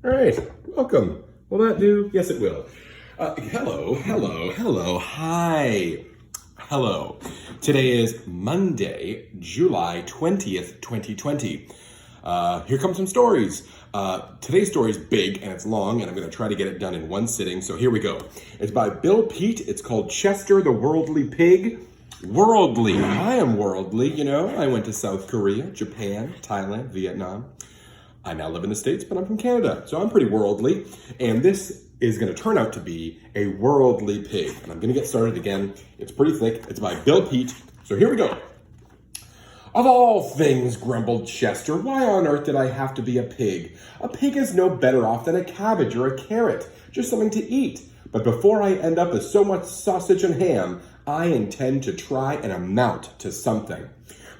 All right, welcome. Will that do? Yes, it will. Hello, hi. Hello. Today is Monday, July 20th, 2020. Here come some stories. Today's story is big and it's long, and I'm going to try to get it done in one sitting, so here we go. It's by Bill Peet. It's called Chester the Worldly Pig. Worldly. I am worldly, you know. I went to South Korea, Japan, Thailand, Vietnam. I now live in the States, but I'm from Canada, so I'm pretty worldly. And this is going to turn out to be a worldly pig. And I'm going to get started again. It's pretty thick. It's by Bill Peet. So here we go. Of all things, grumbled Chester, why on earth did I have to be a pig? A pig is no better off than a cabbage or a carrot, just something to eat. But before I end up as so much sausage and ham, I intend to try and amount to something.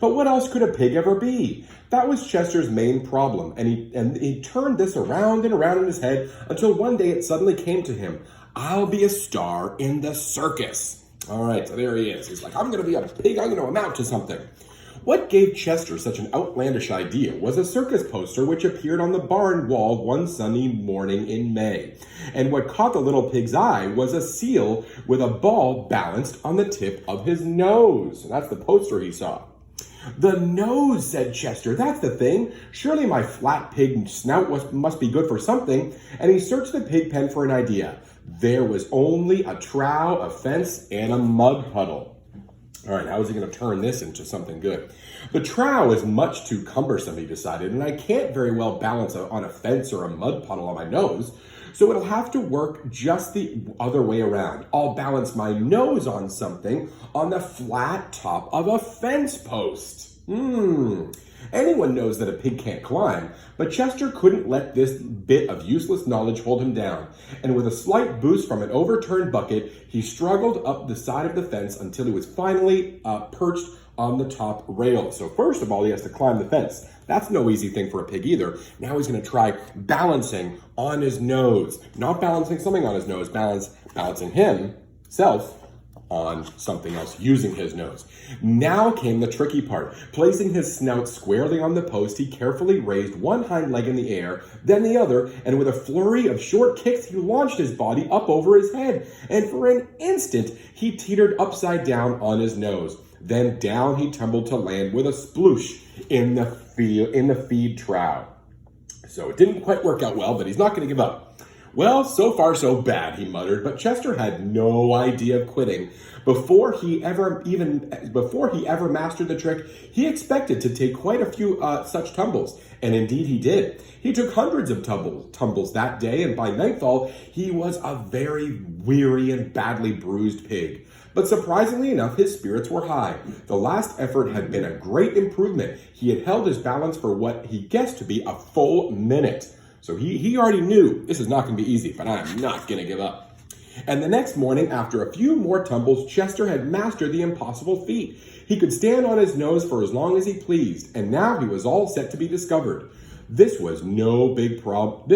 But what else could a pig ever be? That was Chester's main problem, and he turned this around and around in his head until one day it suddenly came to him. I'll be a star in the circus. All right, so there he is. He's like, I'm going to be a pig. I'm going to amount to something. What gave Chester such an outlandish idea was a circus poster which appeared on the barn wall one sunny morning in May. And what caught the little pig's eye was a seal with a ball balanced on the tip of his nose. And that's the poster he saw. The nose, said Chester, that's the thing. Surely my flat pig snout must be good for something. And he searched the pig pen for an idea. There was only a trough, a fence, and a mud puddle. All right, how is he going to turn this into something good? The trough is much too cumbersome, he decided, and I can't very well balance on a fence or a mud puddle on my nose, so it'll have to work just the other way around. I'll balance my nose on something on the flat top of a fence post. Anyone knows that a pig can't climb, but Chester couldn't let this bit of useless knowledge hold him down, and with a slight boost from an overturned bucket, he struggled up the side of the fence until he was finally perched on the top rail. So first of all, he has to climb the fence. That's no easy thing for a pig either. Now he's going to try balancing on his nose. Not balancing something on his nose, balancing himself on something else using his nose. Now came the tricky part. Placing his snout squarely on the post, he carefully raised one hind leg in the air, then the other, and with a flurry of short kicks, he launched his body up over his head. And for an instant, he teetered upside down on his nose. Then down he tumbled to land with a sploosh in the feed trough. So it didn't quite work out well, but he's not going to give up. Well, so far so bad, he muttered, but Chester had no idea of quitting. Before he ever mastered the trick, he expected to take quite a few such tumbles, and indeed he did. He took hundreds of tumbles that day, and by nightfall, he was a very weary and badly bruised pig. But surprisingly enough, his spirits were high. The last effort had been a great improvement. He had held his balance for what he guessed to be a full minute. So he already knew this is not going to be easy, but I'm not going to give up. And the next morning, after a few more tumbles, Chester had mastered the impossible feat. He could stand on his nose for as long as he pleased, and now he was all set to be discovered. This was no big problem.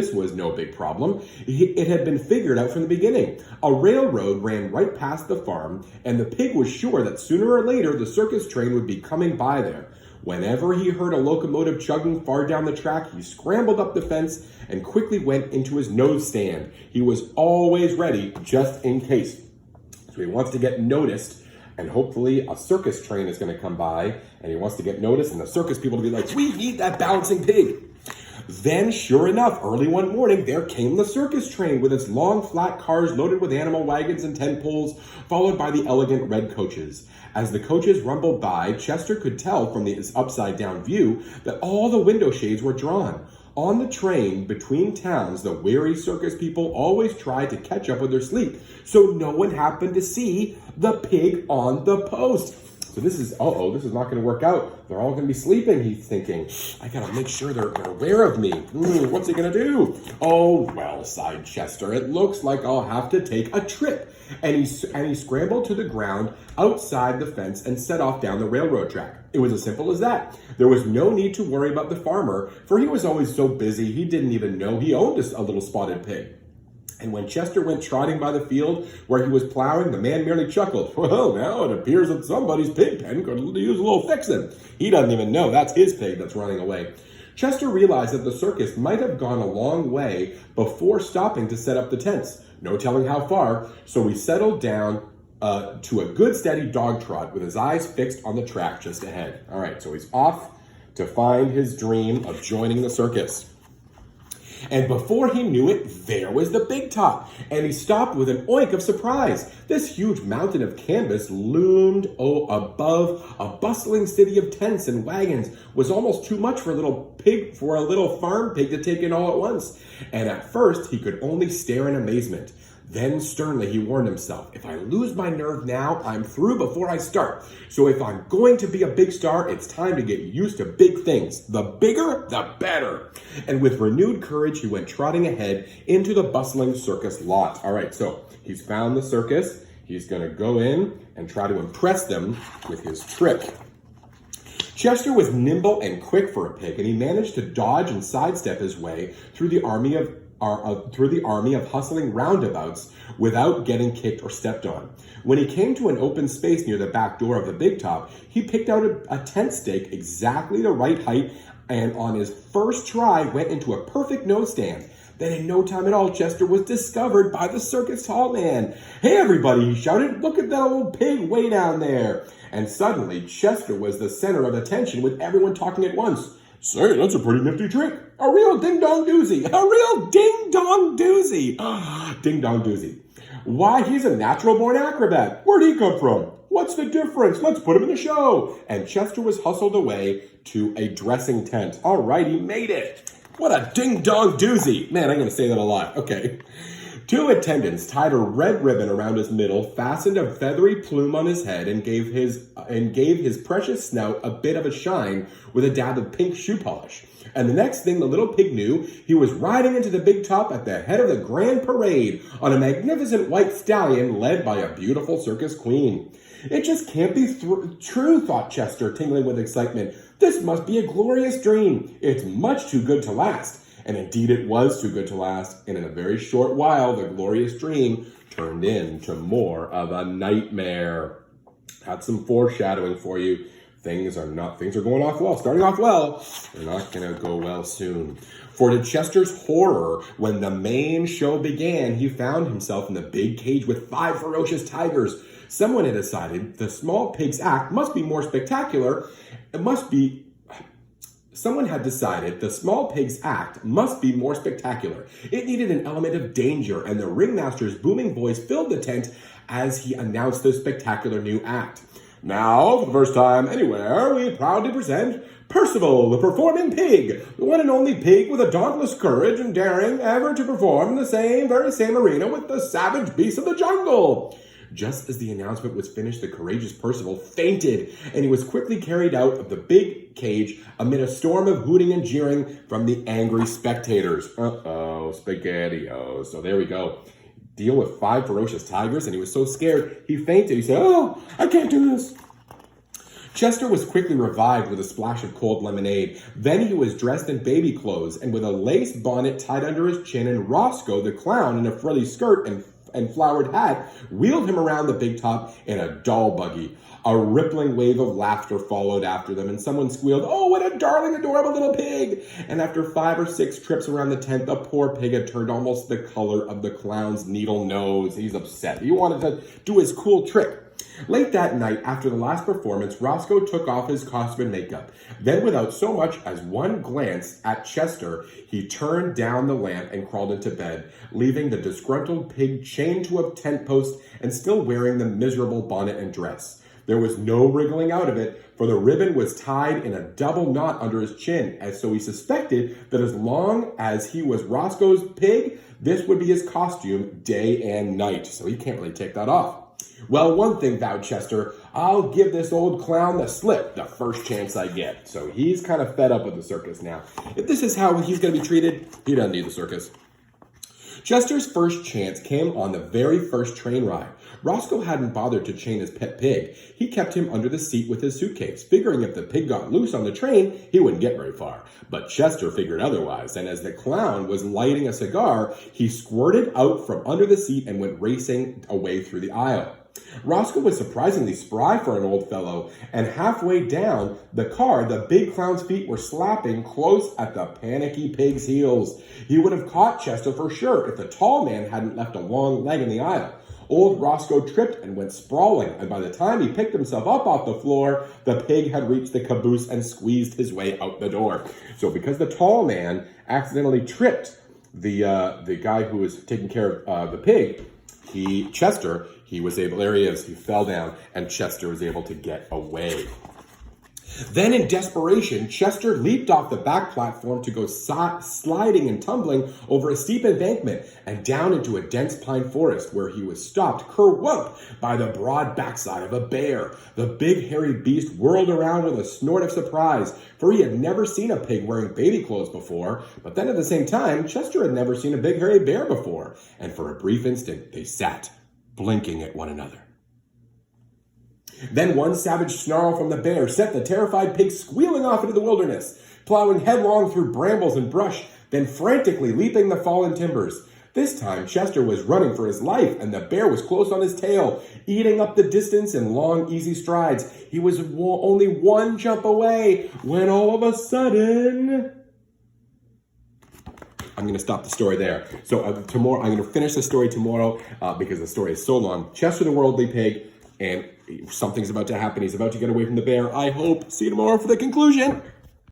It had been figured out from the beginning. A railroad ran right past the farm, and the pig was sure that sooner or later the circus train would be coming by there. Whenever he heard a locomotive chugging far down the track, he scrambled up the fence and quickly went into his nose stand. He was always ready, just in case. So he wants to get noticed, and hopefully a circus train is going to come by, and he wants to get noticed, and the circus people to be like, we need that balancing pig. Then, sure enough, early one morning, there came the circus train with its long, flat cars loaded with animal wagons and tent poles, followed by the elegant red coaches. As the coaches rumbled by, Chester could tell from his upside-down view that all the window shades were drawn. On the train between towns, the weary circus people always tried to catch up with their sleep, so no one happened to see the pig on the post. So this is not going to work out. They're all going to be sleeping, he's thinking. I got to make sure they're aware of me. What's he going to do? Oh, well, sighed Chester, it looks like I'll have to take a trip. And he scrambled to the ground outside the fence and set off down the railroad track. It was as simple as that. There was no need to worry about the farmer, for he was always so busy he didn't even know he owned a little spotted pig. And when Chester went trotting by the field where he was plowing, the man merely chuckled. Well, now it appears that somebody's pig pen could use a little fixing. He doesn't even know that's his pig that's running away. Chester realized that the circus might have gone a long way before stopping to set up the tents. No telling how far, so he settled down to a good steady dog trot with his eyes fixed on the track just ahead. All right, so he's off to find his dream of joining the circus. And before he knew it, there was the big top, and he stopped with an oink of surprise. This huge mountain of canvas loomed above a bustling city of tents and wagons. Was almost too much for a little farm pig to take in all at once. And at first, he could only stare in amazement. Then sternly he warned himself, if I lose my nerve now, I'm through before I start. So if I'm going to be a big star, it's time to get used to big things. The bigger, the better. And with renewed courage, he went trotting ahead into the bustling circus lot. All right, so he's found the circus. He's going to go in and try to impress them with his trick. Chester was nimble and quick for a pig, and he managed to dodge and sidestep his way through the army of hustling roundabouts without getting kicked or stepped on. When he came to an open space near the back door of the big top, he picked out a tent stake exactly the right height, and on his first try went into a perfect nose stand. Then in no time at all, Chester was discovered by the circus tall man. Hey everybody, he shouted, look at that old pig way down there. And suddenly, Chester was the center of attention with everyone talking at once. Say, that's a pretty nifty trick. A real ding-dong doozy. A real ding-dong doozy. Ding-dong doozy. Why, he's a natural-born acrobat. Where'd he come from? What's the difference? Let's put him in the show. And Chester was hustled away to a dressing tent. All right, he made it. What a ding-dong doozy. Man, I'm going to say that a lot. Okay. Two attendants tied a red ribbon around his middle, fastened a feathery plume on his head, and gave his precious snout a bit of a shine with a dab of pink shoe polish. And the next thing the little pig knew, he was riding into the big top at the head of the grand parade on a magnificent white stallion led by a beautiful circus queen. It just can't be true, thought Chester, tingling with excitement. This must be a glorious dream. It's much too good to last. And indeed it was too good to last, and in a very short while, the glorious dream turned into more of a nightmare. Had some foreshadowing for you. Things are going off well, starting off well. They're not going to go well soon. For to Chester's horror, when the main show began, he found himself in the big cage with 5 ferocious tigers. Someone had decided the small pig's act must be more spectacular. Someone had decided the small pig's act must be more spectacular. It needed an element of danger, and the ringmaster's booming voice filled the tent as he announced the spectacular new act. Now, for the first time anywhere, we proudly present Percival, the performing pig, the one and only pig with a dauntless courage and daring ever to perform in the very same arena with the savage beasts of the jungle. Just as the announcement was finished, the courageous Percival fainted, and he was quickly carried out of the big cage amid a storm of hooting and jeering from the angry spectators. Uh-oh, spaghetti-o. So there we go. Deal with 5 ferocious tigers, and he was so scared, he fainted. He said, oh, I can't do this. Chester was quickly revived with a splash of cold lemonade. Then he was dressed in baby clothes, and with a lace bonnet tied under his chin, and Roscoe, the clown, in a frilly skirt and flowered hat, wheeled him around the big top in a doll buggy. A rippling wave of laughter followed after them, and someone squealed, oh, what a darling, adorable little pig! And after 5 or 6 trips around the tent, the poor pig had turned almost the color of the clown's needle nose. He's upset. He wanted to do his cool trick. Late that night, after the last performance, Roscoe took off his costume and makeup. Then, without so much as one glance at Chester, he turned down the lamp and crawled into bed, leaving the disgruntled pig chained to a tent post and still wearing the miserable bonnet and dress. There was no wriggling out of it, for the ribbon was tied in a double knot under his chin, and so he suspected that as long as he was Roscoe's pig, this would be his costume day and night, so he can't really take that off. Well, one thing, vowed Chester, I'll give this old clown the slip the first chance I get. So he's kind of fed up with the circus now. If this is how he's going to be treated, he doesn't need the circus. Chester's first chance came on the very first train ride. Roscoe hadn't bothered to chain his pet pig. He kept him under the seat with his suitcase, figuring if the pig got loose on the train, he wouldn't get very far. But Chester figured otherwise, and as the clown was lighting a cigar, he squirted out from under the seat and went racing away through the aisle. Roscoe was surprisingly spry for an old fellow, and halfway down the car, the big clown's feet were slapping close at the panicky pig's heels. He would have caught Chester for sure if the tall man hadn't left a long leg in the aisle. Old Roscoe tripped and went sprawling, and by the time he picked himself up off the floor, the pig had reached the caboose and squeezed his way out the door. So because the tall man accidentally tripped the guy who was taking care of the pig, Chester, he was able, there he is, he fell down, and Chester was able to get away. Then in desperation, Chester leaped off the back platform to go sliding and tumbling over a steep embankment and down into a dense pine forest, where he was stopped kerwump by the broad backside of a bear. The big hairy beast whirled around with a snort of surprise, for he had never seen a pig wearing baby clothes before, but then at the same time, Chester had never seen a big hairy bear before, and for a brief instant they sat, blinking at one another. Then one savage snarl from the bear sent the terrified pig squealing off into the wilderness, plowing headlong through brambles and brush, then frantically leaping the fallen timbers. This time, Chester was running for his life, and the bear was close on his tail, eating up the distance in long, easy strides. He was only one jump away when all of a sudden... I'm going to stop the story there. So tomorrow, I'm going to finish the story tomorrow because the story is so long. Chester the Worldly Pig, and something's about to happen. He's about to get away from the bear, I hope. See you tomorrow for the conclusion.